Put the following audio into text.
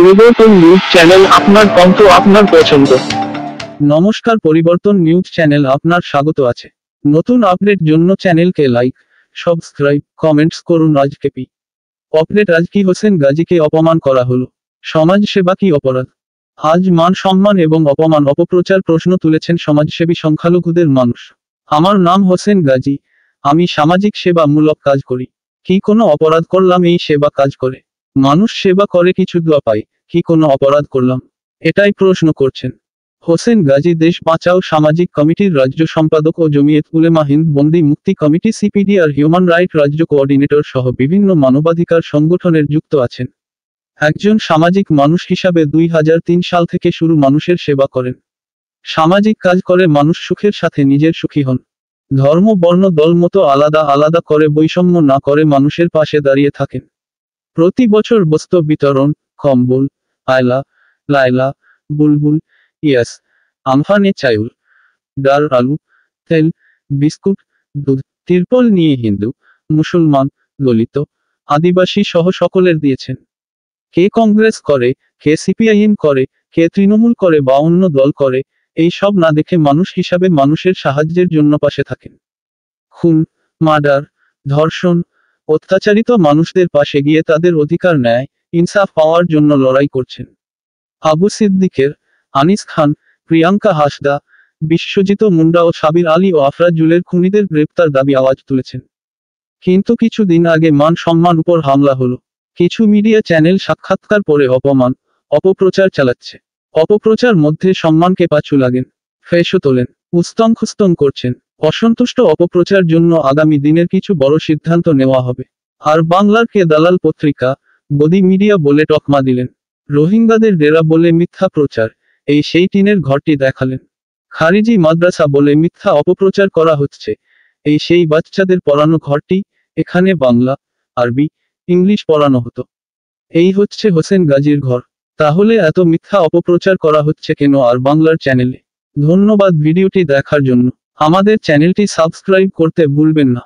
পরিবর্তন news channel, আপনার কণ্ঠ, আপনার পছন্দ। নমস্কার, পরিবর্তন নিউজ চ্যানেল আপনার স্বাগত আছে। নতুন আপডেট জন্য চ্যানেলকে লাইক, সাবস্ক্রাইব, কমেন্টস করুন। আজকে আপডেট, আজ কি হোসেন গাজীকে অপমান করা হলো? সমাজ সেবা কি অপরাধ? আজ মান সম্মান এবং অপমান অপপ্রচার প্রশ্ন তুলেছেন সমাজসেবী সংখ্যালঘুদের মানুষ। আমার নাম হোসেন গাজী, আমি সামাজিক সেবামূলক কাজ করি। কি কোনো অপরাধ করলাম এই সেবা কাজ করে? মানুষ সেবা করে কিছু দোয়া পায়, কি কোনো অপরাধ করলাম? এটাই প্রশ্ন করছেন হোসেন গাজী। দেশ বাঁচাও সামাজিক কমিটির রাজ্য সম্পাদক ও জমিয়ত উলেমা হিন্দ বন্দি মুক্তি কমিটি সিপিডি আর হিউম্যান রাইট রাজ্য কোঅর্ডিনেটর সহ বিভিন্ন মানবাধিকার সংগঠনের যুক্ত আছেন। একজন সামাজিক মানুষ হিসাবে 2003 সাল থেকে শুরু মানুষের সেবা করেন। সামাজিক কাজ করে মানুষ সুখের সাথে নিজের সুখী হন। ধর্ম, বর্ণ, দল মতো আলাদা আলাদা করে বৈষম্য না করে মানুষের পাশে দাঁড়িয়ে থাকেন। প্রতি বছর বস্ত্র বিতরণ, কম্বল, আয়লা, লায়লা, বুলবুল, ইয়াস, আমফানে চাউল, ডাল, আলু, তেল, বিস্কুট, দুধ, তিরপল নিয়ে হিন্দু, মুসলমান, দলিত, আদিবাসী সহ সকলের দিয়েছেন। কে কংগ্রেস করে, কে সিপিআইএম করে, কে তৃণমূল করে বা অন্য দল করে, এই সব না দেখে মানুষ হিসাবে মানুষের সাহায্যের জন্য পাশে থাকেন। খুন, মার্ডার, ধর্ষণ, অত্যাচারিত মানুষদের পাশে গিয়ে তাদের অধিকার, ন্যায়, ইনসাফ পাওয়ার জন্য লড়াই করছেন। আবু সিদ্দিকের, আনিস খান, প্রিয়াঙ্কা হাসদা, বিশ্বজিৎ মুন্ডা ও সাবির আলী ও আফরাজুলের খুনিদের গ্রেপ্তার দাবি আওয়াজ তুলেছেন। কিন্তু কিছুদিন আগে মান সম্মান উপর হামলা হলো। কিছু মিডিয়া চ্যানেল সাক্ষাৎকার পরে অপমান, অপপ্রচার চালাচ্ছে। অপপ্রচার মধ্যে সম্মানকে পাছু লাগেন, ফেসও তোলেন, উস্তং খুস্তং করছেন। অসন্তুষ্ট অপপ্রচার জন্য আগামী দিনের কিছু বড় সিদ্ধান্ত নেওয়া হবে। আর বাংলার কে দালাল পত্রিকা, গদি মিডিয়া বলে তকমা দিলেন। রোহিঙ্গাদের ডেরা বলে মিথ্যা প্রচার, এই সেই টিনের ঘরটি দেখালেন। খারিজি মাদ্রাসা বলে মিথ্যা অপপ্রচার করা হচ্ছে, এই সেই বাচ্চাদের পড়ানো ঘরটি, এখানে বাংলা, আরবি, ইংলিশ পড়ানো হতো। এই হচ্ছে হোসেন গাজীর ঘর। তাহলে এত মিথ্যা অপপ্রচার করা হচ্ছে কেন আর বাংলার চ্যানেলে? ধন্যবাদ ভিডিওটি দেখার জন্য। আমাদের চ্যানেলটি সাবস্ক্রাইব করতে ভুলবেন না।